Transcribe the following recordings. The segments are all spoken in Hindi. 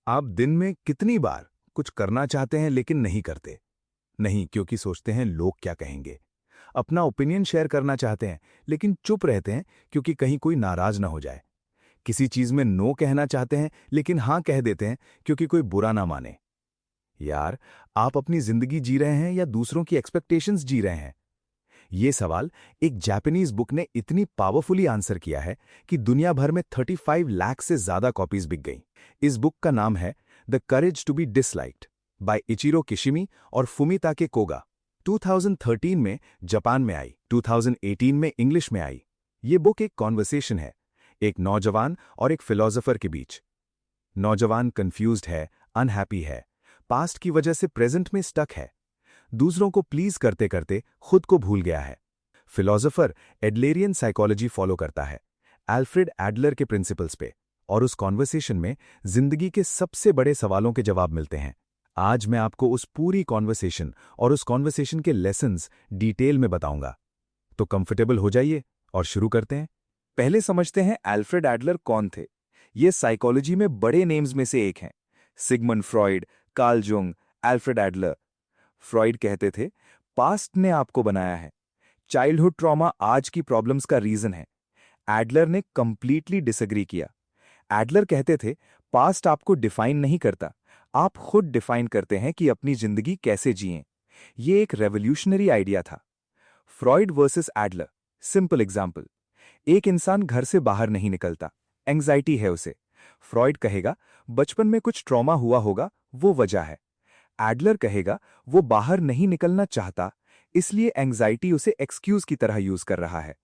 आप दिन में कितनी बार कुछ करना चाहते हैं लेकिन नहीं करते? नहीं, क्योंकि सोचते हैं लोग क्या कहेंगे। अपना ओपिनियन शेयर करना चाहते हैं लेकिन चुप रहते हैं क्योंकि कहीं कोई नाराज ना हो जाए। किसी चीज में नो कहना चाहते हैं लेकिन हाँ कह देते हैं क्योंकि कोई बुरा ना माने। यार, आप अपनी जिंदगी जी रहे हैं या दूसरों की एक्सपेक्टेशंस जी रहे हैं? ये सवाल एक जापानीज बुक ने इतनी पावरफुली आंसर किया है कि दुनिया भर में 35 लाख से ज्यादा कॉपीज बिक गईं। इस बुक का नाम है the courage to be disliked by Ichiro Kishimi और फुमिताके कोगा। 2013 में जापान में आई, 2018 में इंग्लिश में आई। ये बुक एक कॉन्वर्सेशन है, एक नौजवान और एक फिलोसोफर के बीच। नौजवान कंफ्यूज्ड है, अनहैप्पी है, पास्ट की वजह से प्रेजेंट में स्टक है, दूसरों को प्लीज करते करते खुद को भूल गया है। फिलोसोफर एडलेरियन साइकोलॉजी फॉलो करता है, एल्फ्रेड एडलर के प्रिंसिपल्स पे, और उस कॉन्वर्सेशन में जिंदगी के सबसे बड़े सवालों के जवाब मिलते हैं। आज मैं आपको उस पूरी कॉन्वर्सेशन और उस कॉन्वर्सेशन के लेसन्स डिटेल में बताऊंगा। तो कंफर्टेबल हो जाइए और शुरू करते हैं। पहले समझते हैं एल्फ्रेड एडलर कौन थे। ये साइकोलॉजी में बड़े नेम्स में से एक हैं। Sigmund Freud, Karl Jung, Alfred Adler. Freud कहते थे, पास्ट ने आपको बनाया है, चाइल्डहुड ट्रॉमा आज की प्रॉब्लम्स का रीजन है। एडलर ने कंप्लीटली डिसएग्री किया। एडलर कहते थे, पास्ट आपको डिफाइन नहीं करता, आप खुद डिफाइन करते हैं कि अपनी जिंदगी कैसे जिएं। ये एक रेवोल्यूशनरी आइडिया था। Freud versus Adler. Simple example, एक इंसान घर से बाहर नहीं निकलता, एंग्जाइटी है उसे। फ्रॉइड कहेगा, बचपन में कुछ ट्रॉमा हुआ होगा, वो वजह है। एडलर कहेगा, वो बाहर नहीं निकलना चाहता, इसलिए एंग्जाइटी उसे एक्सक्यूज की तरह यूज कर रहा है।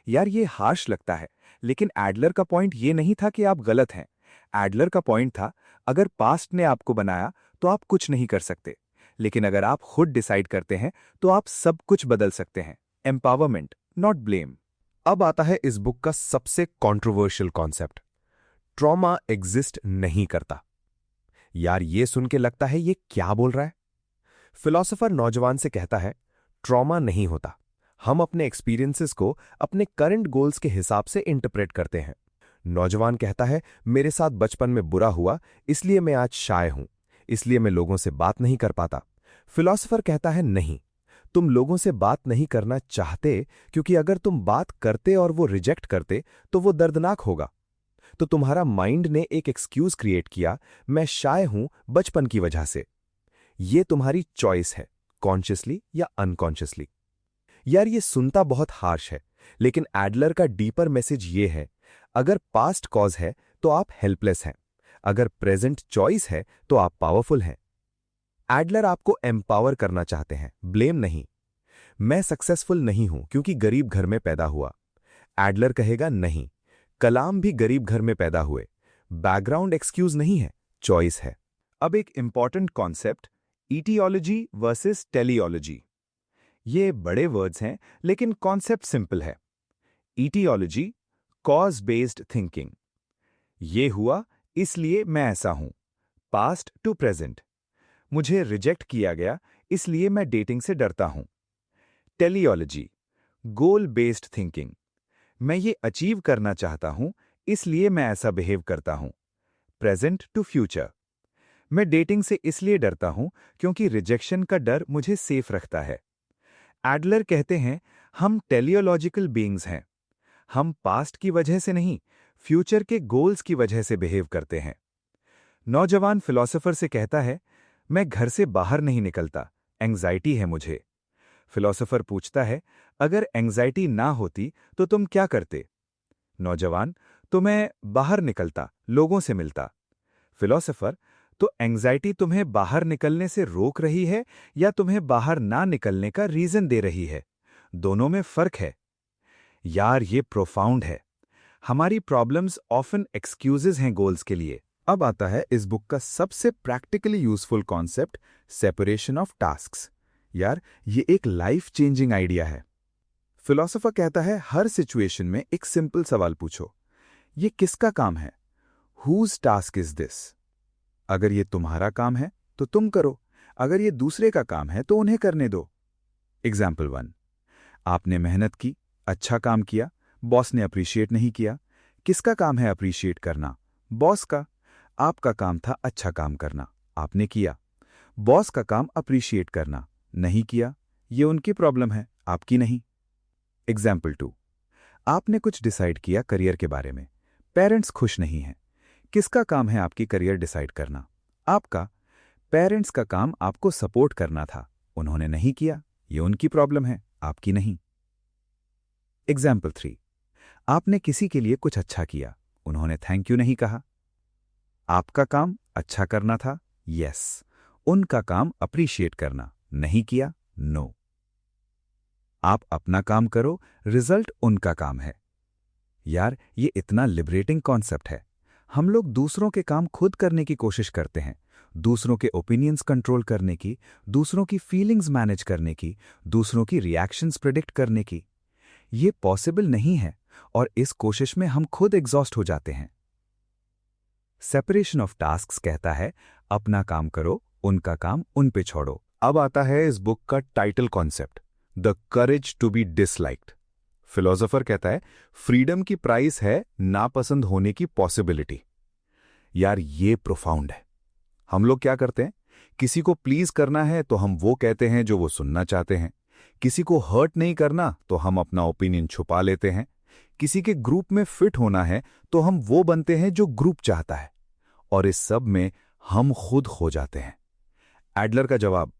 यार, ये हार्श लगता है, लेकिन एडलर का पॉइंट ये नहीं था कि आप गलत हैं। एडलर का पॉइंट था, अगर पास्ट ने आपको बनाया तो आप कुछ नहीं कर सकते, लेकिन अगर आप खुद डिसाइड करते हैं तो आप सब कुछ बदल सकते हैं। Empowerment, not blame. अब आता है इस बुक का सबसे कंट्रोवर्शियल कॉन्सेप्ट, ट्रॉमा एग्जिस्ट नहीं करता। यार, ये सुन के लगता है ये क्या बोल रहा है। फिलोसोफर नौजवान से कहता है, ट्रॉमा नहीं होता, हम अपने एक्सपीरियंसेस को अपने करंट गोल्स के हिसाब से इंटरप्रेट करते हैं। नौजवान कहता है, मेरे साथ बचपन में बुरा हुआ, इसलिए मैं आज शाय हूं, इसलिए मैं लोगों से बात नहीं कर पाता। फिलोसोफर कहता है, नहीं, तुम लोगों से बात नहीं करना चाहते, क्योंकि अगर तुम बात करते और वो रिजेक्ट करते तो वो दर्दनाक होगा। तो तुम्हारा माइंड ने एक एक्सक्यूज क्रिएट किया, मैं शाय हूं बचपन की वजह से। ये तुम्हारी चॉइस है, कॉन्शियसली या अनकॉन्शियसली। यार, ये सुनता बहुत हार्श है, लेकिन एडलर का डीपर मैसेज ये है, अगर पास्ट कॉज है तो आप हेल्पलेस हैं, अगर प्रेजेंट चॉइस है तो आप पावरफुल हैं। एडलर आपको एम्पावर करना चाहते हैं, ब्लेम नहीं। मैं सक्सेसफुल नहीं हूं क्योंकि गरीब घर में पैदा हुआ। एडलर कहेगा, नहीं, कलाम भी गरीब घर में पैदा हुए। बैकग्राउंड एक्सक्यूज नहीं है, चॉइस है। अब एक important concept, etiology versus teleology. ये बड़े वर्ड्स हैं लेकिन कॉन्सेप्ट सिंपल है। Etiology, cause based thinking. ये हुआ इसलिए मैं ऐसा हूं, पास्ट टू प्रेजेंट। मुझे रिजेक्ट किया गया इसलिए मैं डेटिंग से डरता हूं। Teleology, goal based thinking. मैं ये अचीव करना चाहता हूं इसलिए मैं ऐसा बिहेव करता हूं, प्रेजेंट टू फ्यूचर। मैं डेटिंग से इसलिए डरता हूं क्योंकि रिजेक्शन का डर मुझे सेफ रखता है। एडलर कहते हैं, हम टेलियोलॉजिकल बीइंग्स हैं, हम पास्ट की वजह से नहीं, फ्यूचर के गोल्स की वजह से बिहेव करते हैं। नौजवान फिलोसोफर से कहता है, मैं घर से बाहर नहीं निकलता, एंग्जाइटी है मुझे। फिलोसोफर पूछता है, अगर एंग्जाइटी ना होती तो तुम क्या करते? नौजवान, तो मैं बाहर निकलता, लोगों से मिलता। फिलोसोफर, तो एंग्जाइटी तुम्हें बाहर निकलने से रोक रही है या तुम्हें बाहर ना निकलने का रीजन दे रही है? दोनों में फर्क है। यार, ये प्रोफाउंड है। हमारी प्रॉब्लम्स ऑफन एक्सक्यूजेज हैं गोल्स के लिए। अब आता है इस बुक का सबसे practically useful concept, separation of tasks. यार, ये एक लाइफ चेंजिंग आइडिया है। फिलोसोफर कहता है, हर सिचुएशन में एक सिंपल सवाल पूछो, ये किसका काम है? Whose task is this? अगर ये तुम्हारा काम है तो तुम करो, अगर ये दूसरे का काम है तो उन्हें करने दो। एग्जाम्पल 1, आपने मेहनत की, अच्छा काम किया, बॉस ने अप्रिशिएट नहीं किया। किसका काम है अप्रिशिएट करना? बॉस का। आपका काम था अच्छा काम करना, आपने किया। बॉस का काम अप्रिशिएट करना, नहीं किया। ये उनकी प्रॉब्लम है, आपकी नहीं। एग्जाम्पल 2, आपने कुछ डिसाइड किया करियर के बारे में, पेरेंट्स खुश नहीं हैं। किसका काम है आपकी करियर डिसाइड करना? आपका। पेरेंट्स का काम आपको सपोर्ट करना था, उन्होंने नहीं किया। ये उनकी प्रॉब्लम है, आपकी नहीं। एग्जाम्पल 3, आपने किसी के लिए कुछ अच्छा किया, उन्होंने थैंक यू नहीं कहा। आपका काम अच्छा करना था, यस। उनका काम अप्रिशिएट करना, नहीं किया, नो। आप अपना काम करो, रिजल्ट उनका काम है। यार, ये इतना लिबरेटिंग कॉन्सेप्ट है। हम लोग दूसरों के काम खुद करने की कोशिश करते हैं, दूसरों के ओपिनियंस कंट्रोल करने की, दूसरों की फीलिंग्स मैनेज करने की, दूसरों की रिएक्शंस प्रिडिक्ट करने की। ये पॉसिबल नहीं है और इस कोशिश में हम खुद एग्जॉस्ट हो जाते हैं। सेपरेशन ऑफ टास्क्स कहता है अपना काम करो, उनका काम उन पे छोड़ो। अब आता है इस बुक का title concept, the courage to be disliked. Philosopher कहता है फ्रीडम की प्राइस है नापसंद होने की पॉसिबिलिटी। यार, ये प्रोफाउंड है। हम लोग क्या करते हैं? किसी को प्लीज करना है तो हम वो कहते हैं जो वो सुनना चाहते हैं। किसी को हर्ट नहीं करना तो हम अपना ओपिनियन छुपा लेते हैं। किसी के ग्रुप में फिट होना है तो हम वो बनते हैं जो ग्रुप चाहता है। और इस सब में हम खुद खो जाते हैं। एडलर का जवाब,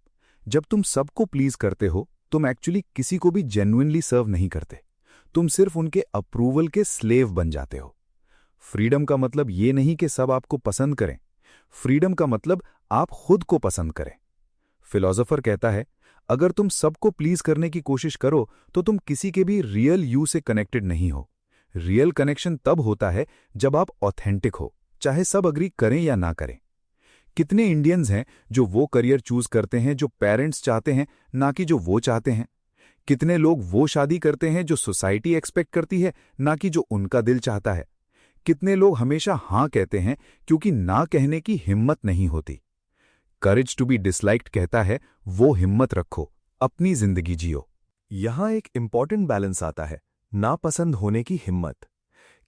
जब तुम सबको प्लीज करते हो तुम एक्चुअली किसी को भी जेन्युइनली सर्व नहीं करते, तुम सिर्फ उनके अप्रूवल के स्लेव बन जाते हो। फ्रीडम का मतलब ये नहीं कि सब आपको पसंद करें, फ्रीडम का मतलब आप खुद को पसंद करें। फिलोसोफर कहता है अगर तुम सबको प्लीज करने की कोशिश करो तो तुम किसी के भी रियल यू से कनेक्टेड नहीं हो। रियल कनेक्शन तब होता है जब आप ऑथेंटिक हो, चाहे सब अग्री करें या ना करें। कितने इंडियंस हैं जो वो करियर चूज करते हैं जो पेरेंट्स चाहते हैं, ना कि जो वो चाहते हैं? कितने लोग वो शादी करते हैं जो सोसाइटी एक्सपेक्ट करती है, ना कि जो उनका दिल चाहता है? कितने लोग हमेशा हां कहते हैं क्योंकि ना कहने की हिम्मत नहीं होती? करेज टू बी डिसलाइक्ड कहता है वो हिम्मत रखो, अपनी जिंदगी जियो। यहां एक इंपॉर्टेंट बैलेंस आता है, नापसंद होने की हिम्मत।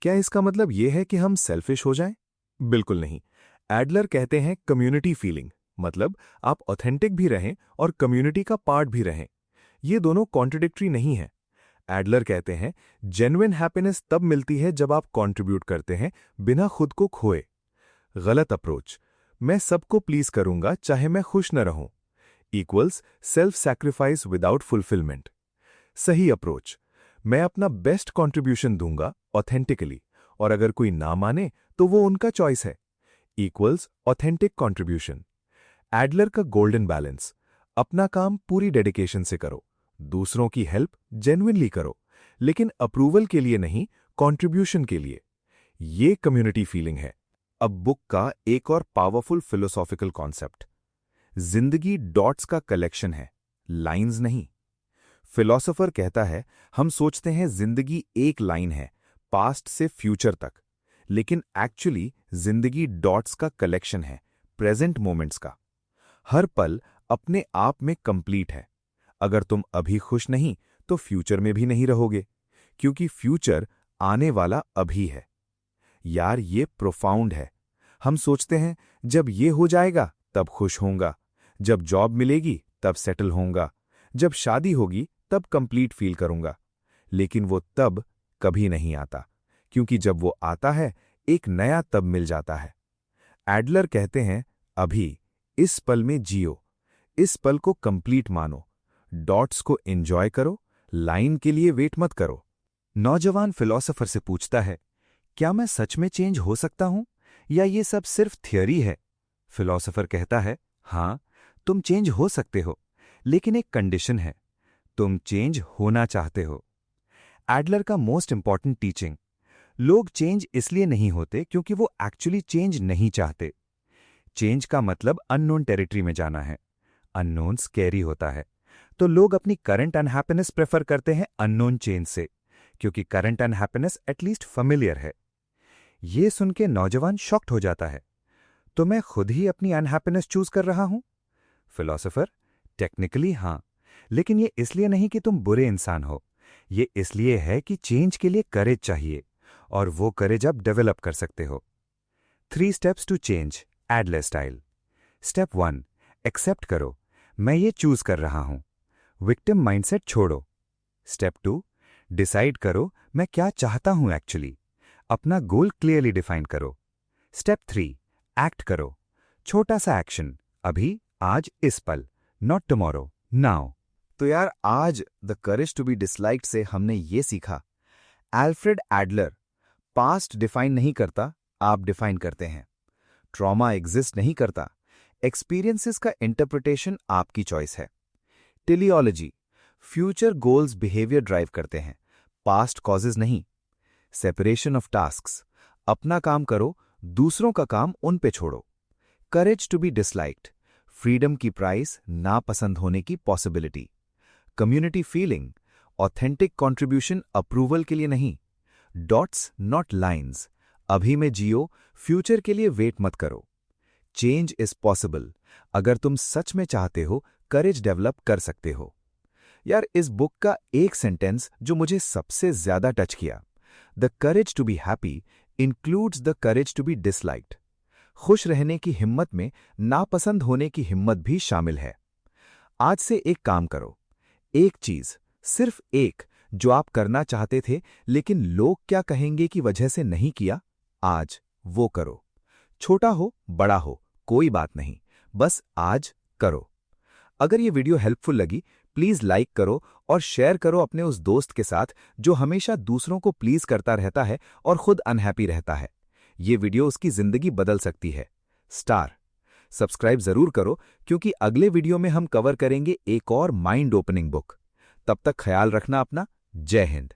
क्या इसका मतलब यह है कि हम सेल्फिश हो जाएं? बिल्कुल नहीं। एडलर कहते हैं कम्युनिटी फीलिंग, मतलब आप ऑथेंटिक भी रहें और कम्युनिटी का पार्ट भी रहें। ये दोनों कॉन्ट्रडिक्टरी नहीं है। एडलर कहते हैं जेन्युइन हैप्पीनेस तब मिलती है जब आप कंट्रीब्यूट करते हैं बिना खुद को खोए। गलत अप्रोच, मैं सबको प्लीज करूंगा चाहे मैं खुश न रहूं, equals self sacrifice without fulfilment. सही अप्रोच, मैं अपना बेस्ट कंट्रीब्यूशन दूंगा ऑथेंटिकली, और अगर कोई ना माने तो वो उनका चॉइस है, इक्वल्स ऑथेंटिक कंट्रीब्यूशन। एडलर का गोल्डन बैलेंस, अपना काम पूरी डेडिकेशन से करो, दूसरों की हेल्प जेन्युइनली करो, लेकिन अप्रूवल के लिए नहीं, कंट्रीब्यूशन के लिए। ये कम्युनिटी फीलिंग है। अब बुक का एक और पावरफुल फिलोसॉफिकल कॉन्सेप्ट, जिंदगी डॉट्स का कलेक्शन है, लाइंस नहीं। फिलोसोफर कहता है हम सोचते हैं जिंदगी एक लाइन है पास्ट से फ्यूचर तक, लेकिन एक्चुअली जिंदगी डॉट्स का कलेक्शन है, प्रेजेंट मोमेंट्स का। हर पल अपने आप में कंप्लीट है। अगर तुम अभी खुश नहीं तो फ्यूचर में भी नहीं रहोगे, क्योंकि फ्यूचर आने वाला अभी है। यार, ये प्रोफाउंड है। हम सोचते हैं जब ये हो जाएगा तब खुश होऊंगा, जब जॉब मिलेगी तब सेटल होऊंगा, जब शादी होगी तब कंप्लीट फील करूंगा। लेकिन वो तब कभी नहीं आता, क्योंकि जब वो आता है एक नया तब मिल जाता है। एडलर कहते हैं अभी इस पल में जियो, इस पल को कंप्लीट मानो, डॉट्स को एंजॉय करो, लाइन के लिए वेट मत करो। नौजवान फिलोसोफर से पूछता है क्या मैं सच में चेंज हो सकता हूं या ये सब सिर्फ थियरी है? फिलोसोफर कहता है हां, तुम चेंज हो सकते हो, लेकिन एक कंडीशन है, तुम चेंज होना चाहते हो। एडलर का मोस्ट इंपॉर्टेंट टीचिंग, लोग चेंज इसलिए नहीं होते क्योंकि वो एक्चुअली चेंज नहीं चाहते। चेंज का मतलब अननोन टेरिटरी में जाना है। अननोन स्कैरी होता है, तो लोग अपनी करंट अनहैप्पीनेस प्रेफर करते हैं अननोन चेंज से, क्योंकि करंट अनहैप्पीनेस एटलीस्ट फेमिलियर है। ये सुन के नौजवान शॉक्ड हो जाता है, तो मैं खुद ही अपनी अनहैप्पीनेस चूज कर रहा हूं? फिलोसोफर, टेक्निकली हां, लेकिन ये इसलिए नहीं कि तुम बुरे इंसान हो, ये इसलिए है कि चेंज के लिए करेज चाहिए, और वो करेज आप डेवलप कर सकते हो। 3 steps to change Adler style. Step 1, accept करो, मैं ये चूज कर रहा हूं। विक्टिम माइंडसेट छोड़ो। स्टेप 2, डिसाइड करो, मैं क्या चाहता हूं एक्चुअली। अपना गोल क्लियरली डिफाइन करो। स्टेप 3, एक्ट करो। छोटा सा एक्शन, अभी, आज, इस पल, नॉट टुमारो, नाउ। तो यार आज the courage to be disliked से हमने ये सीखा, एल्फ्रेड एडलर पास्ट डिफाइन नहीं करता, आप डिफाइन करते हैं। ट्रॉमा एग्जिस्ट नहीं करता, एक्सपीरियंसेस का इंटरप्रिटेशन आपकी चॉइस है। Teleology, future goals behaviour drive करते हैं, पास्ट कॉजेज नहीं। सेपरेशन ऑफ टास्क्स, अपना काम करो, दूसरों का काम उन पे छोड़ो। Courage to be disliked, freedom की प्राइस नापसंद होने की possibility. Community feeling, authentic contribution approval के लिए नहीं। डॉट्स नॉट लाइन्स, अभी में जियो, फ्यूचर के लिए वेट मत करो। चेंज इज पॉसिबल, अगर तुम सच में चाहते हो करेज डेवलप कर सकते हो। यार इस बुक का एक सेंटेंस जो मुझे सबसे ज्यादा टच किया, the courage to be happy includes the courage to be disliked. खुश रहने की हिम्मत में नापसंद होने की हिम्मत भी शामिल है। आज से एक काम करो, एक चीज, सिर्फ एक, जो आप करना चाहते थे लेकिन लोग क्या कहेंगे की वजह से नहीं किया, आज वो करो। छोटा हो बड़ा हो कोई बात नहीं, बस आज करो। अगर ये वीडियो हेल्पफुल लगी प्लीज लाइक करो और शेयर करो अपने उस दोस्त के साथ जो हमेशा दूसरों को प्लीज करता रहता है और खुद अनहैप्पी रहता है। ये वीडियो उसकी जिंदगी बदल सकती है। स्टार सब्सक्राइब जरूर करो क्योंकि अगले वीडियो में हम कवर करेंगे एक और माइंड ओपनिंग बुक। तब तक ख्याल रखना अपना। जय हिंद।